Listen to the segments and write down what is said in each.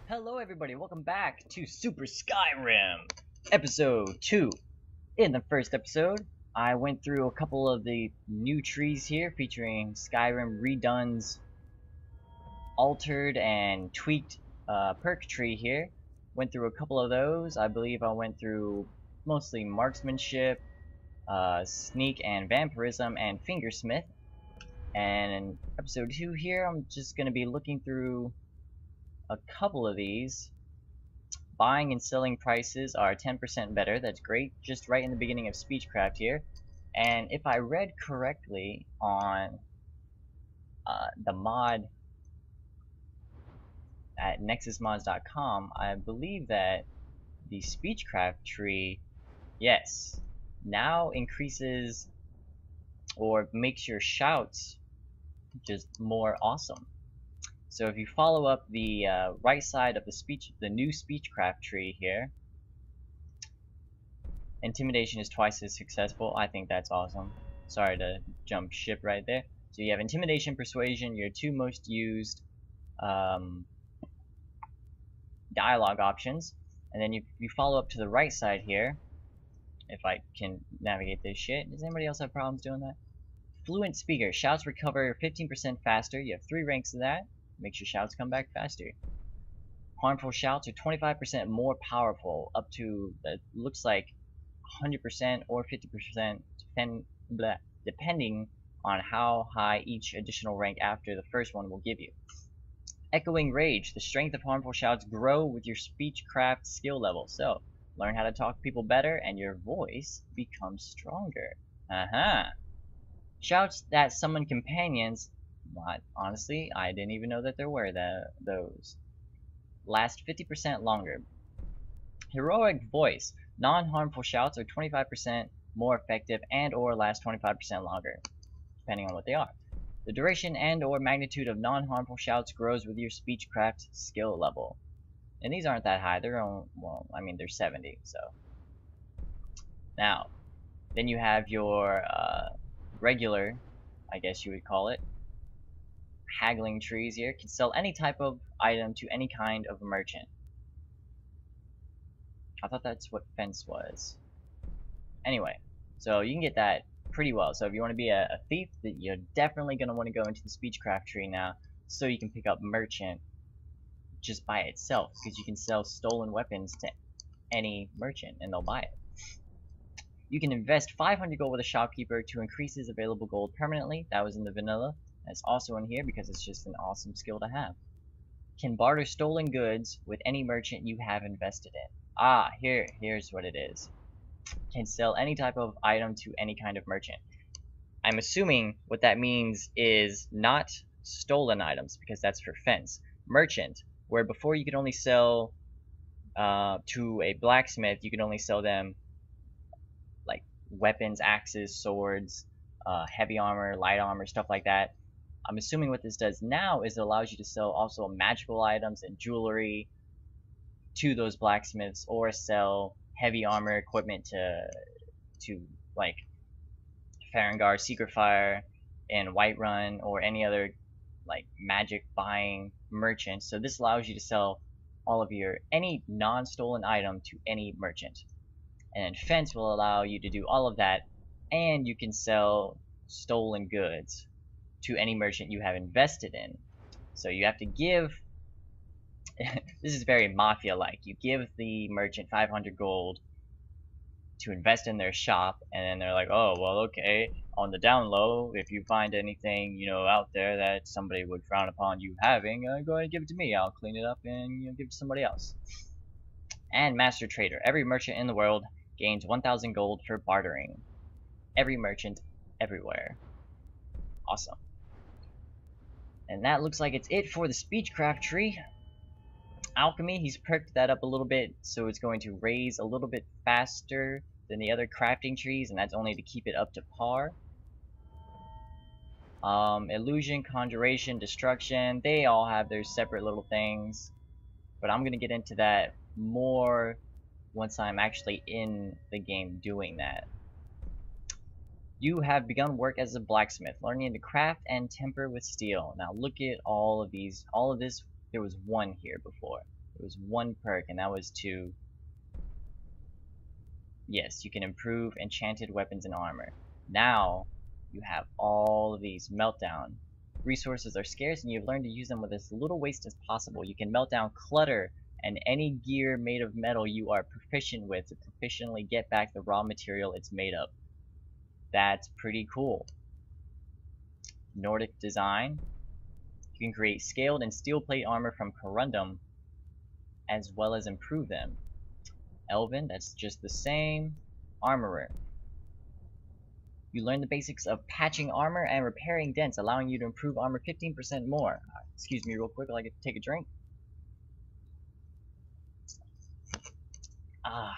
Hello everybody, welcome back to Super Skyrim, episode 2. In the first episode, I went through a couple of the new trees here featuring Skyrim Redone's altered and tweaked perk tree here. Went through a couple of those. I believe I went through mostly marksmanship, sneak and vampirism, and fingersmith. And in episode 2 here, I'm just going to be looking through a couple of these. Buying and selling prices are 10% better. That's great. Just right in the beginning of Speechcraft here. And if I read correctly on the mod at nexusmods.com, I believe that the Speechcraft tree, yes, now increases or makes your shouts just more awesome. So if you follow up the right side of the new Speechcraft tree here, intimidation is twice as successful. I think that's awesome. Sorry to jump ship right there. So you have intimidation, persuasion, your two most used dialogue options, and then you follow up to the right side here. If I can navigate this shit. Does anybody else have problems doing that? Fluent speaker. Shouts recover 15% faster. You have 3 ranks of that. Makes your shouts come back faster. Harmful shouts are 25% more powerful, up to, looks like 100% or 50%, depending on how high each additional rank after the first one will give you. Echoing rage. The strength of harmful shouts grow with your Speechcraft skill level. So, learn how to talk to people better, and your voice becomes stronger. Shouts that summon companions. Honestly, I didn't even know that there were those. Last 50% longer. Heroic voice. Non-harmful shouts are 25% more effective and or last 25% longer, depending on what they are. The duration and or magnitude of non-harmful shouts grows with your Speechcraft skill level. And these aren't that high. They're on, well, I mean, they're 70, so. Now, then you have your regular, I guess you would call it, haggling trees here. Can sell any type of item to any kind of merchant. I thought that's what fence was. Anyway, so you can get that pretty well. So if you want to be a thief, you're definitely going to want to go into the Speechcraft tree now, so you can pick up merchant just by itself, because you can sell stolen weapons to any merchant and they'll buy it. You can invest 500 gold with a shopkeeper to increase his available gold permanently. That was in the vanilla. That's also in here because it's just an awesome skill to have. Can barter stolen goods with any merchant you have invested in. Here's what it is. Can sell any type of item to any kind of merchant. I'm assuming what that means is not stolen items, because that's for fence. Merchant, where before you could only sell to a blacksmith, you could only sell them like weapons, axes, swords, heavy armor, light armor, stuff like that. I'm assuming what this does now is it allows you to sell also magical items and jewelry to those blacksmiths, or sell heavy armor equipment to like Farengar, Secret Fire, and Whiterun, or any other like magic buying merchant. So this allows you to sell all of any non-stolen item to any merchant. And fence will allow you to do all of that, and you can sell stolen goods to any merchant you have invested in. So you have to give this is very mafia-like. You give the merchant 500 gold to invest in their shop, and then they're like, oh, well, okay, on the down low, if you find anything, you know, out there that somebody would frown upon you having, go ahead and give it to me. I'll clean it up and, you know, give it to somebody else. And Master Trader. Every merchant in the world gains 1,000 gold for bartering. Every merchant, everywhere. Awesome. And that looks like it's it for the Speechcraft tree. Alchemy, he's perked that up a little bit, so it's going to raise a little bit faster than the other crafting trees, and that's only to keep it up to par. Illusion, Conjuration, Destruction, they all have their separate little things, but I'm going to get into that more once I'm actually in the game doing that. You have begun work as a blacksmith, learning to craft and temper with steel. Now look at all of these. All of this, there was one here before. It was one perk, and that was to... Yes, you can improve enchanted weapons and armor. Now, you have all of these. Meltdown. Resources are scarce, and you've learned to use them with as little waste as possible. You can melt down clutter and any gear made of metal you are proficient with to proficiently get back the raw material it's made of. That's pretty cool. Nordic design. You can create scaled and steel plate armor from corundum, as well as improve them. Elven, that's just the same. Armorer. You learn the basics of patching armor and repairing dents, allowing you to improve armor 15% more. Excuse me real quick while I get to take a drink. Ah,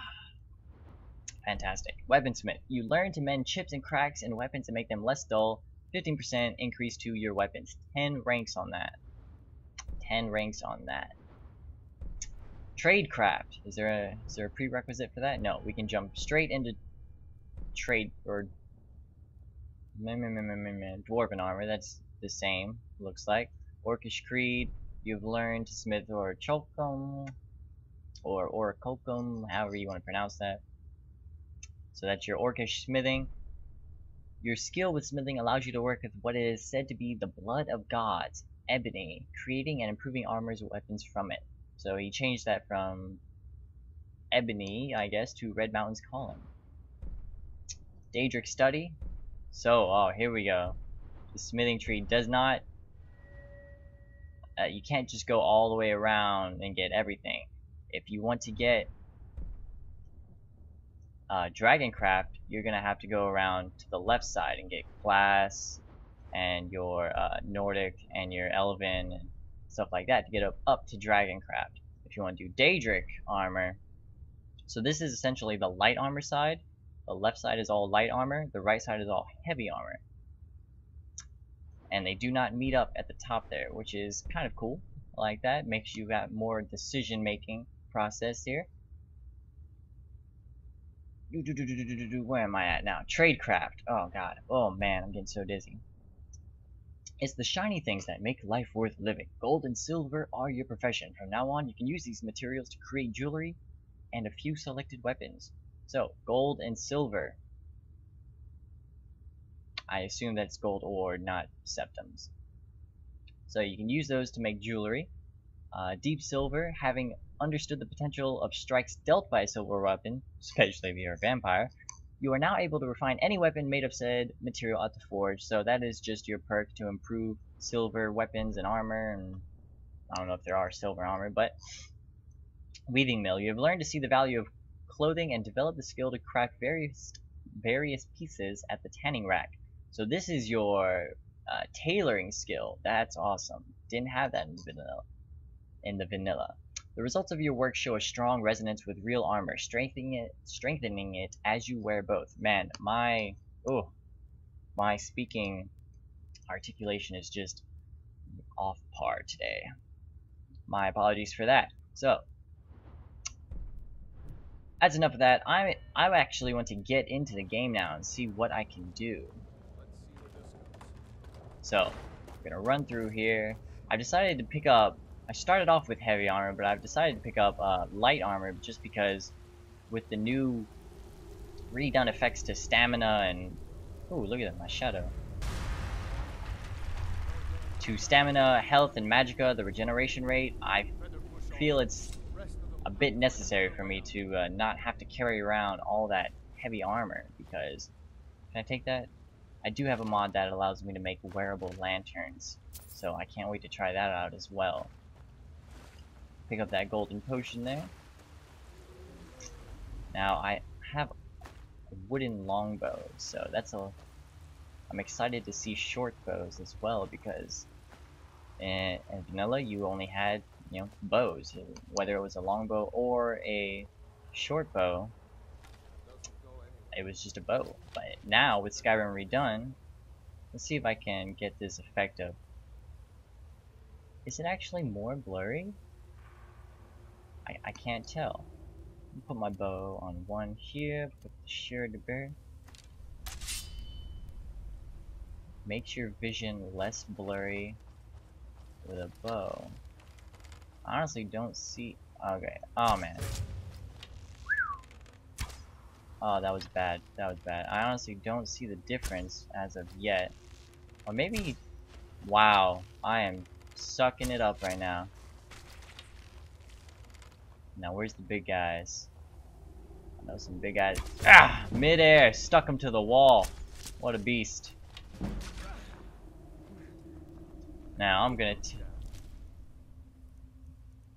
fantastic. Weaponsmith. You learn to mend chips and cracks in weapons and make them less dull. 15% increase to your weapons. 10 ranks on that. 10 ranks on that. Tradecraft. Is there a prerequisite for that? No, we can jump straight into trade or dwarven armor. That's the same, looks like. Orcish Creed. You've learned to smith or chokum or orakokum, however you want to pronounce that. So that's your orcish smithing. Your skill with smithing allows you to work with what is said to be the blood of gods, ebony, creating and improving armors and weapons from it. So he changed that from ebony, I guess, to Red Mountain's Calling. Daedric Study. So, oh, here we go. The smithing tree does not... you can't just go all the way around and get everything. If you want to get Dragoncraft, you're gonna have to go around to the left side and get glass and your Nordic and your Elven and stuff like that to get up to Dragoncraft. If you want to do Daedric armor, so this is essentially the light armor side. The left side is all light armor, the right side is all heavy armor. And they do not meet up at the top there, which is kind of cool. I like that. Makes you got more decision making process here. Where am I at now? Tradecraft. Oh god. Oh man, I'm getting so dizzy. It's the shiny things that make life worth living. Gold and silver are your profession. From now on, you can use these materials to create jewelry and a few selected weapons. So, gold and silver. I assume that's gold ore, not septums. So you can use those to make jewelry. Deep silver, having understood the potential of strikes dealt by a silver weapon, especially if you're a vampire, you are now able to refine any weapon made of said material at the forge. So that is just your perk to improve silver weapons and armor, and I don't know if there are silver armor, but weaving mill. You have learned to see the value of clothing and develop the skill to craft various pieces at the tanning rack. So this is your tailoring skill. That's awesome. Didn't have that in the vanilla. The results of your work show a strong resonance with real armor, strengthening it as you wear both. Man, my speaking articulation is just off par today. My apologies for that. So that's enough of that. I actually want to get into the game now and see what I can do. So we're gonna run through here. I decided to pick up. I started off with heavy armor, but I've decided to pick up light armor just because with the new redone effects to stamina and... Ooh, look at that, my shadow. To stamina, health, and magicka, the regeneration rate, I feel it's a bit necessary for me to not have to carry around all that heavy armor, because... Can I take that? I do have a mod that allows me to make wearable lanterns, so I can't wait to try that out as well. Pick up that golden potion there. Now I have a wooden longbow, so that's a... I'm excited to see short bows as well, because in vanilla you only had, you know, bows, whether it was a longbow or a short bow. It was just a bow. But now with Skyrim redone, let's see if I can get this effect of... Is it actually more blurry? I can't tell. Put my bow on one here, put the shear to bear. Makes your vision less blurry with a bow. I honestly don't see... Okay. Oh man. Oh, that was bad. That was bad. I honestly don't see the difference as of yet. Or maybe... Wow. I am sucking it up right now. Now, where's the big guys? I know some big guys. Ah! Midair! Stuck him to the wall. What a beast. Now, I'm gonna...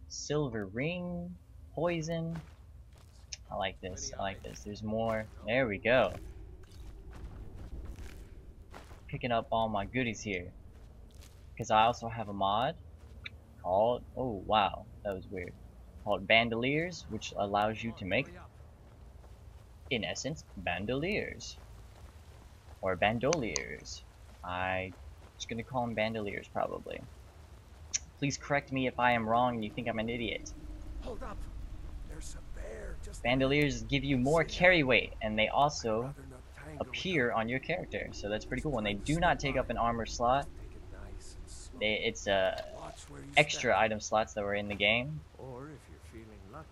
Silver ring. Poison. I like this. I like this. There's more. There we go. Picking up all my goodies here. Because I also have a mod called... Oh, wow. That was weird. Called Bandoliers, which allows you to make, in essence, bandoliers. Or bandoliers. I'm just gonna call them bandoliers, probably. Please correct me if I am wrong and you think I'm an idiot. Hold up. There's a bear just Bandoliers give you more carry weight, and they also appear on your character, so that's pretty cool. And they do not take up an armor slot. It's extra item slots that were in the game. Or if you're feeling lucky,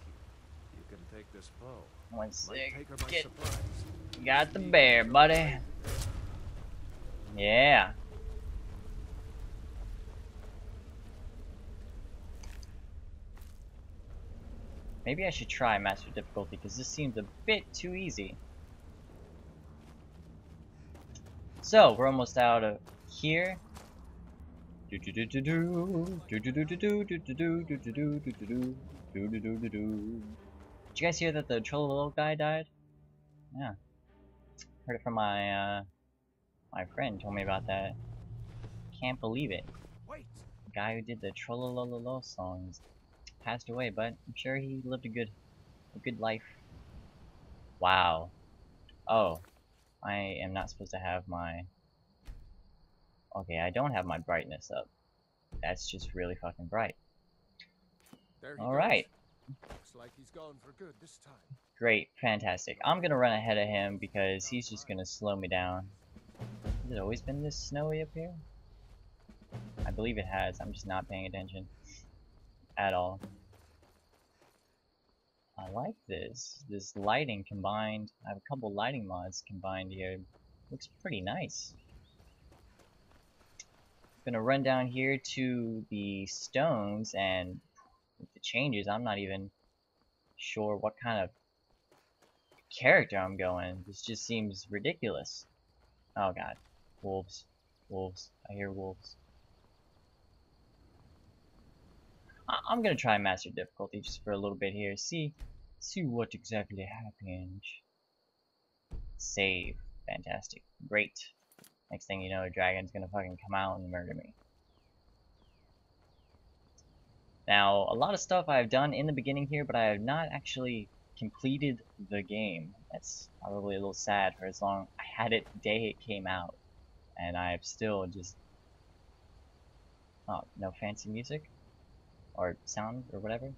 you can take this bow. One sec. Got the bear, buddy. Yeah. Maybe I should try master difficulty because this seems a bit too easy. So we're almost out of here. Did you guys hear that the Trollolo guy died? Yeah. Heard it from my my friend told me about that. Can't believe it. Wait. The guy who did the Trollolo songs passed away, but I'm sure he lived a good life. Wow. Oh. I am not supposed to have my... Okay, I don't have my brightness up. That's just really fucking bright. Alright. Looks like he's gone for good this time. Great, fantastic. I'm gonna run ahead of him because he's just gonna slow me down. Has it always been this snowy up here? I believe it has. I'm just not paying attention at all. I like this. This lighting combined. I have a couple lighting mods combined here. Looks pretty nice. Gonna run down here to the stones, and with the changes, I'm not even sure what kind of character I'm going. This just seems ridiculous. Oh god. Wolves. Wolves. I hear wolves. I'm gonna try master difficulty just for a little bit here. See what exactly happens. Save. Fantastic. Great. Next thing you know, a dragon's gonna fucking come out and murder me. Now, a lot of stuff I've done in the beginning here, but I have not actually completed the game. That's probably a little sad for as long I had it the day it came out. And I have still just... Oh, no fancy music? Or sound, or whatever?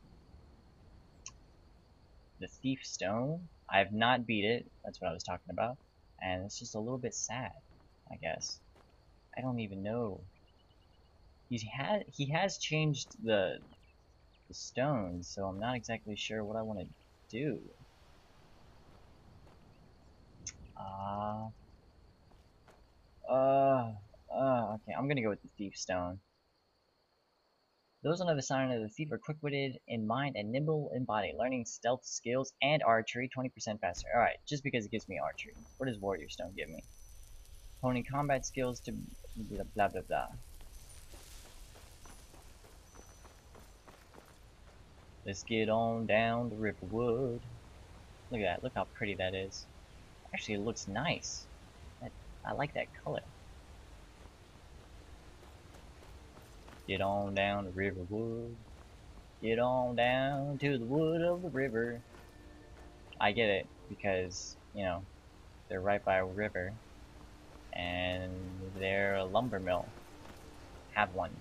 The Thief Stone? I have not beat it, that's what I was talking about. And it's just a little bit sad, I guess. I don't even know. He has changed the stones, so I'm not exactly sure what I want to do. Okay, I'm gonna go with the Thief Stone. Those under the sign of the Thief are quick-witted in mind and nimble in body, learning stealth skills and archery 20% faster. Alright, just because it gives me archery. What does Warrior Stone give me? Honing combat skills to blah blah blah. Let's get on down the Riverwood. Look at that, look how pretty that is. Actually, it looks nice. I like that color. Get on down the Riverwood. Get on down to the wood of the river. I get it, because, you know, they're right by a river. And they're a lumber mill. Have one.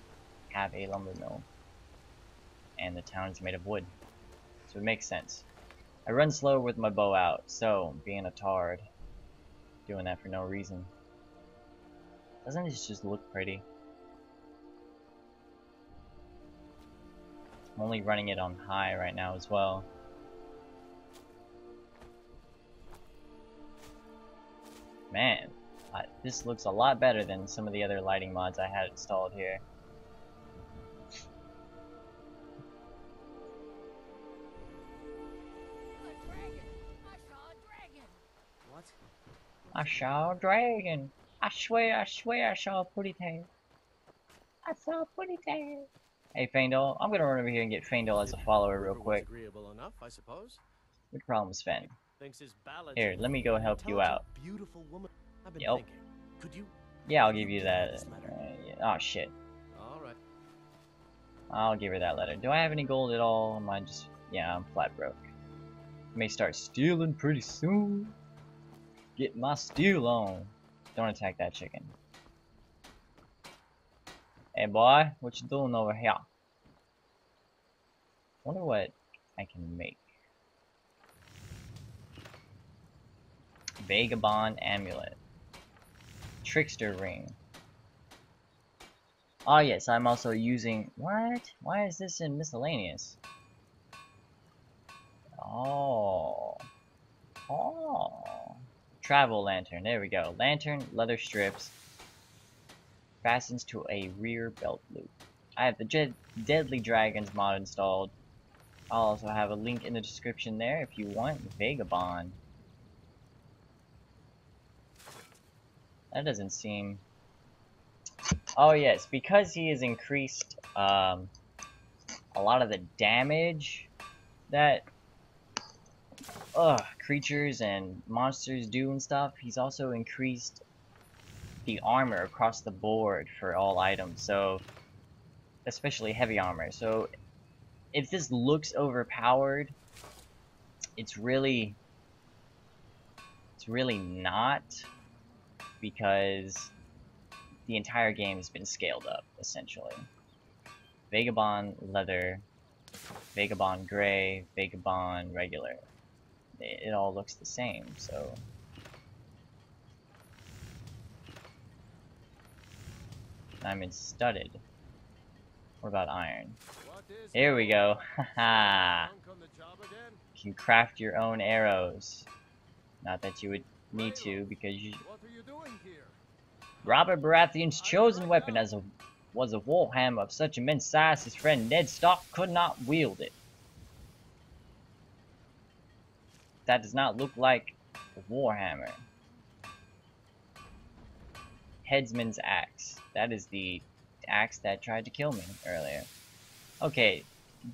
Have a lumber mill. And the town is made of wood. So it makes sense. I run slow with my bow out, so being a tard. Doing that for no reason. Doesn't it just look pretty? I'm only running it on high right now as well. Man, this looks a lot better than some of the other lighting mods I had installed here. What? I saw a dragon. I swear I saw a pretty tail. I saw a pretty tail. Hey, Faendal, I'm gonna run over here and get Faendal as a follower real quick. Agreeable enough, I suppose. What problem is Fen? Thinks his ballads Here, let me go help you out. Beautiful woman. I've been Yep. thinking. Could you? Yeah, I'll give you that. Yeah. Oh shit. All right. I'll give her that letter. Do I have any gold at all? Am I just... Yeah, I'm flat broke. May start stealing pretty soon. Get my steal on. Don't attack that chicken. Hey boy, what you doing over here? Wonder what I can make. Vagabond amulet. Trickster ring. Oh yes, I'm also using... What? Why is this in miscellaneous? Oh. Oh. Travel lantern. There we go. Lantern, leather strips. Fastens to a rear belt loop. I have the Deadly Dragons mod installed. I'll also have a link in the description there if you want. Vagabond. That doesn't seem... Oh yes, because he has increased a lot of the damage that creatures and monsters do and stuff, he's also increased the armor across the board for all items, so especially heavy armor. So if this looks overpowered, it's really not, because the entire game has been scaled up, essentially. Vagabond leather, Vagabond gray, Vagabond regular. It all looks the same, so... Diamond studded. What about iron? Here we go. Haha. You can craft your own arrows. Not that you would need to, because you... Robert Baratheon's chosen weapon was a warhammer of such immense size his friend Ned Stark could not wield it. That does not look like a warhammer. Headsman's axe. That is the axe that tried to kill me earlier. Okay,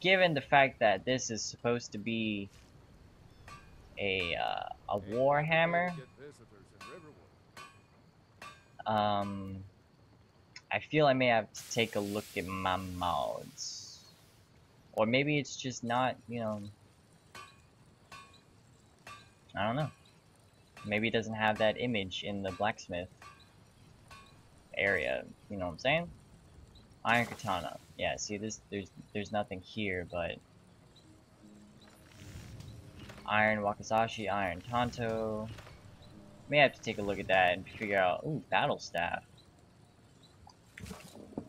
given the fact that this is supposed to be a warhammer, I feel I may have to take a look at my mods. Or maybe it's just not, you know... I don't know. Maybe it doesn't have that image in the blacksmith area, you know what I'm saying? Iron katana. Yeah, see this, there's nothing here, but iron wakizashi, iron tanto. May have to take a look at that and figure out. Ooh, battle staff.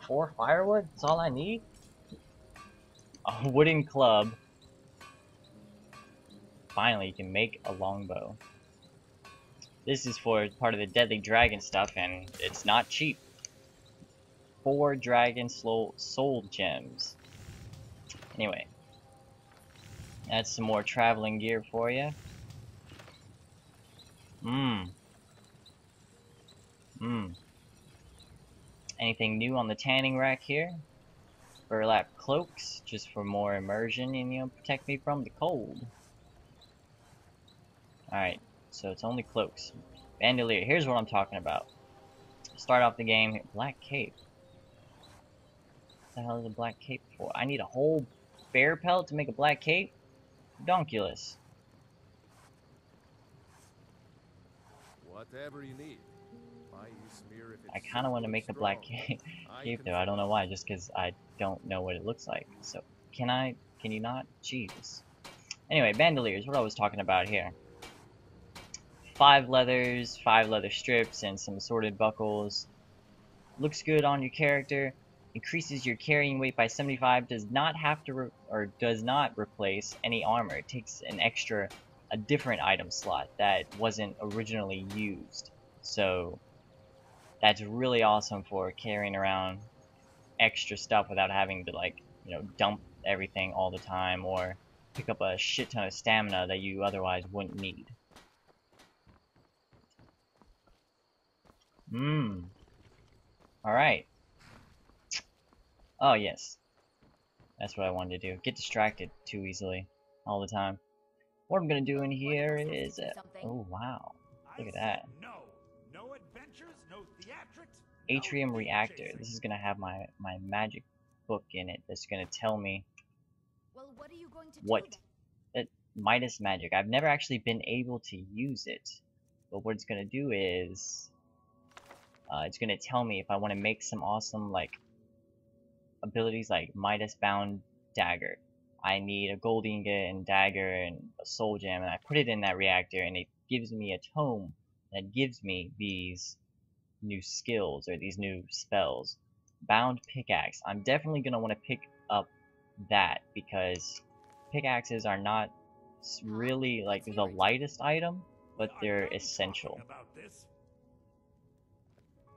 4 firewood? That's all I need? A wooden club. Finally, you can make a longbow. This is for part of the Deadly Dragon stuff, and it's not cheap. 4 dragon soul gems. Anyway, that's some more traveling gear for you. Anything new on the tanning rack here? Burlap cloaks, just for more immersion and, you know, protect me from the cold. Alright, so it's only cloaks. Bandolier, here's what I'm talking about. Start off the game here. Black cape. What the hell is a black cape for? I need a whole bear pelt to make a black cape? Donkulous. Whatever you need. I kind of want to make the black cape though. I don't know why, just because I don't know what it looks like. So, can you not? Jeez. Anyway, bandoliers, what I was talking about here. 5 leathers, 5 leather strips, and some assorted buckles. Looks good on your character. Increases your carrying weight by 75. Does not have to does not replace any armor. It takes a different item slot that wasn't originally used. So that's really awesome for carrying around extra stuff without having to, like, you know, dump everything all the time or pick up a shit ton of stamina that you otherwise wouldn't need. Alright. Oh, yes. That's what I wanted to do. Get distracted too easily all the time. What I'm gonna do in here is... oh, wow. Look at that. No adventures, no theatrics. Atrium reactor. This is gonna have my magic book in it that's gonna tell me What are you going to what do that Midas magic. I've never actually been able to use it, but what it's gonna do is it's gonna tell me if I want to make some awesome, like, abilities like Midas bound dagger. I need a gold ingot and dagger and a soul gem, and I put it in that reactor, and it gives me a tome that gives me these new skills or these new spells. Bound pickaxe. I'm definitely gonna want to pick up that because pickaxes are not really like the lightest item, but they're essential.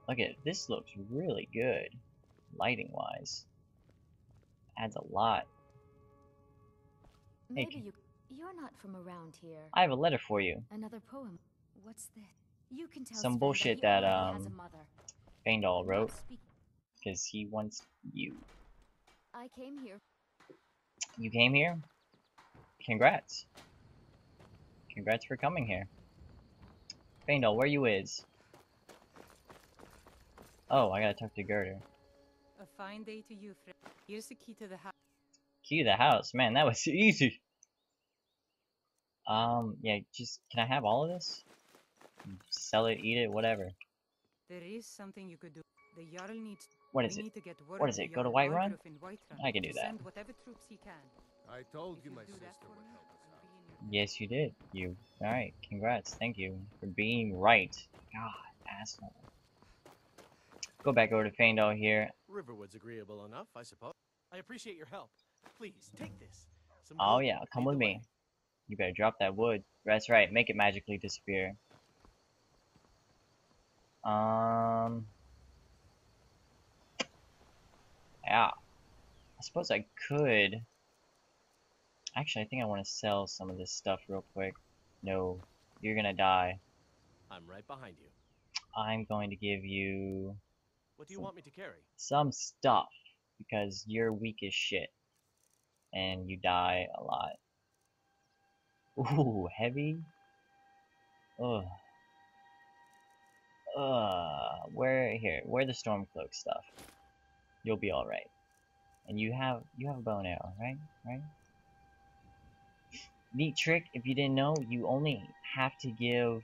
Look at this, looks really good, lighting wise. Adds a lot. Maybe you're not from around here. I have a letter for you. Another poem. What's this? You can tell Some Sven bullshit he that already has a mother. Faendal wrote Not speak- because he wants you. I came here. You came here? Congrats. Congrats for coming here. Faendal, where you is? Oh, I gotta talk to Gerder. A fine day to you, friend. Here's the key to the house. Key to the house? Man, that was easy. Yeah, just, can I have all of this? Sell it, eat it, whatever. There is something you could do. The Jarl needs... What is it? What is it? Go to Whiterun? I can do that. Send whatever troops he can. I told If you you'll my do that sister for would me, help us I'll out. be in your... Yes, you did. You. Alright, congrats. Thank you for being right. God, asshole. Go back over to Faendal here. Riverwood's agreeable enough, I suppose. I appreciate your help. Please, take this. Some Oh gold yeah, will come lead with the me. way. You better drop that wood. That's right, make it magically disappear. Yeah. I suppose I could. Actually, I think I want to sell some of this stuff real quick. No, you're gonna die. I'm right behind you. I'm going to give you What do you want me to carry? some stuff because you're weak as shit and you die a lot. Ooh, heavy. Ugh. Wear the Stormcloak stuff. You'll be all right. And you have a bow and arrow, right? Right. Neat trick. If you didn't know, you only have to give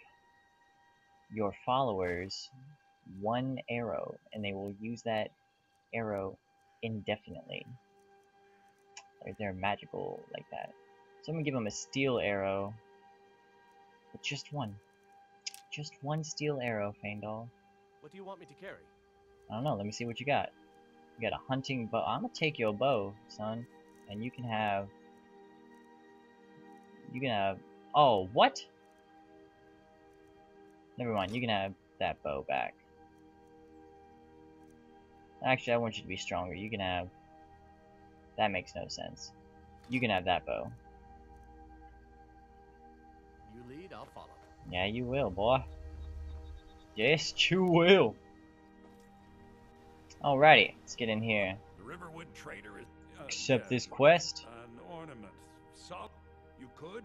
your followers one arrow, and they will use that arrow indefinitely. They're magical like that. So I'm gonna give them a steel arrow, but just one. Just one steel arrow, Faendal. What do you want me to carry? I don't know, let me see what you got. You got a hunting bow. I'm gonna take your bow, son. And you can have... Oh, what? Never mind, you can have that bow back. Actually, I want you to be stronger. You can have... That makes no sense. You can have that bow. You lead, I'll follow. Yeah, you will, boy. Yes, you will. Alrighty, let's get in here. The Riverwood trader is... Accept this quest. An ornament. You could?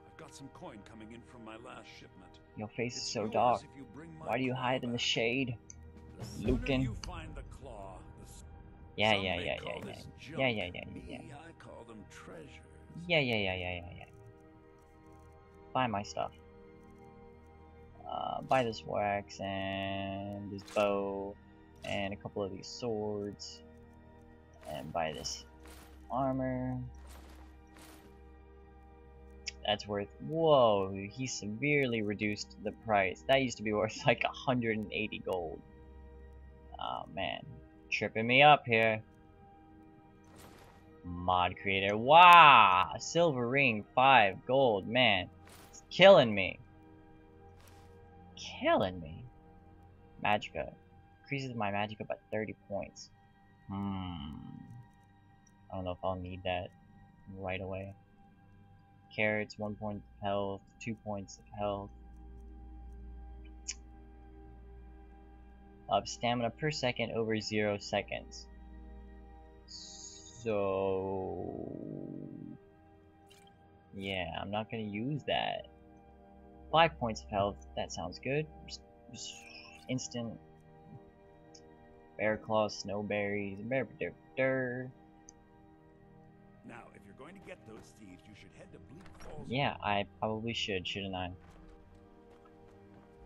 I've got some coin coming in from my last shipment. Your face is It's so yours dark. if you bring my Why do you claw hide in the back. shade? The sooner Lucan. you find the claw, Yeah, some yeah, may yeah, call yeah, this yeah. junk. Yeah, yeah, yeah, Me, yeah. I call them treasures. Yeah, yeah, yeah, yeah, yeah, yeah. Buy my stuff. Buy this wax and this bow and a couple of these swords. And buy this armor. That's worth... Whoa, he severely reduced the price. That used to be worth like 180 gold. Oh man. Tripping me up here. Mod creator. Wow! A silver ring, 5 gold. Man, it's killing me. Killing me. Magicka. Increases my Magicka by 30 points. I don't know if I'll need that right away. Carrots, 1 point of health, 2 points of health. Of stamina per second over 0 seconds. So yeah, I'm not gonna use that. 5 points of health, that sounds good. Just instant bear claws, snowberries, Now, if you're going to get those thieves, you should head to Bleak Falls. yeah, I probably should, shouldn't I?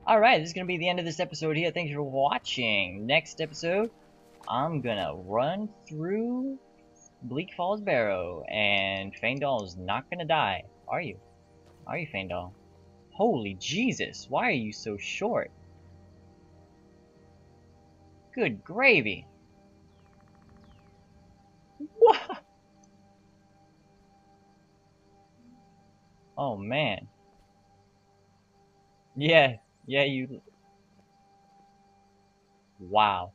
Alright, this is gonna be the end of this episode here. Thanks for watching. Next episode, I'm gonna run through Bleak Falls Barrow, and Faendal's not gonna die. Are you? Are you, Faendal? Holy Jesus, why are you so short? Good gravy. What? Oh man. Yeah, you... Wow.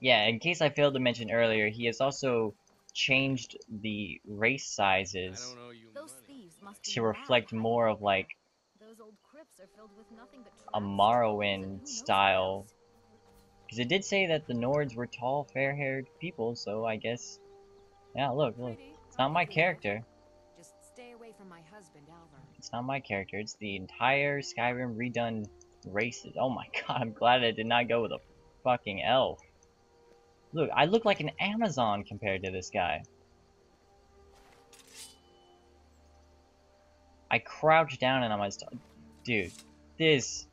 Yeah, in case I failed to mention earlier, he has also changed the race sizes Those thieves must be to reflect mad. more of like Those old crypts are filled with nothing but a traps, Morrowind and who knows what style. else. Because it did say that the Nords were tall, fair-haired people, so I guess... Yeah, look. It's not my character. Just stay away from my husband, Alvar. It's not my character. It's the entire Skyrim redone races. Oh my god, I'm glad I did not go with a fucking elf. Look, I look like an Amazon compared to this guy. I crouched down and I'm like, dude, this...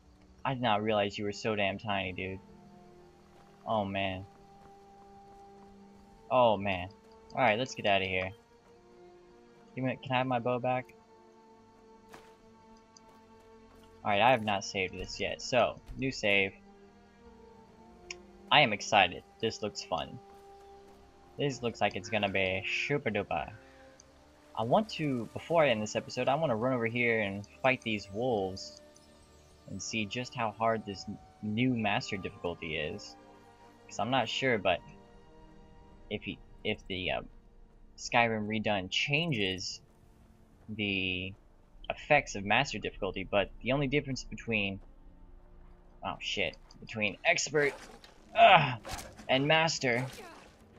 I did not realize you were so damn tiny, dude. Oh man. Oh man. Alright, let's get out of here. Can I have my bow back? Alright, I have not saved this yet. So, new save. I am excited. This looks fun. This looks like it's gonna be super duper. I want to, before I end this episode, I want to run over here and fight these wolves and see just how hard this new master difficulty is. Because I'm not sure, but if the Skyrim redone changes the effects of master difficulty, but the only difference between between expert and master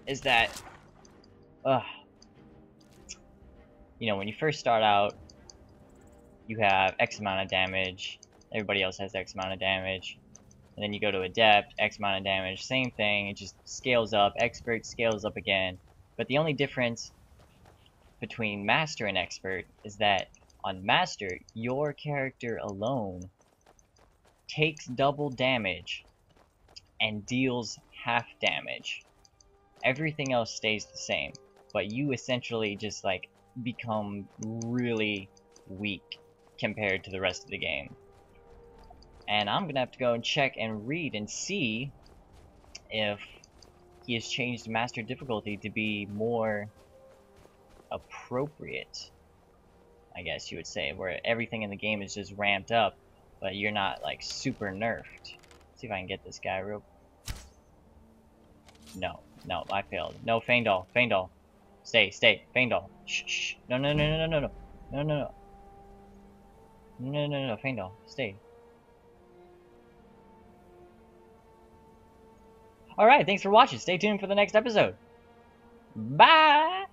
is that you know, when you first start out, you have X amount of damage, everybody else has X amount of damage, and then you go to adept, X amount of damage, same thing, it just scales up, expert scales up again. But the only difference between master and expert is that on master, your character alone takes double damage and deals half damage. Everything else stays the same, but you essentially just like become really weak compared to the rest of the game. And I'm gonna have to go and check and read and see if he has changed master difficulty to be more appropriate, I guess you would say, where everything in the game is just ramped up, but you're not like super nerfed. Let's see if I can get this guy real. No, I failed. No, Faendal, stay, Faendal. Shh. No, Faendal, stay. Alright, thanks for watching. Stay tuned for the next episode. Bye!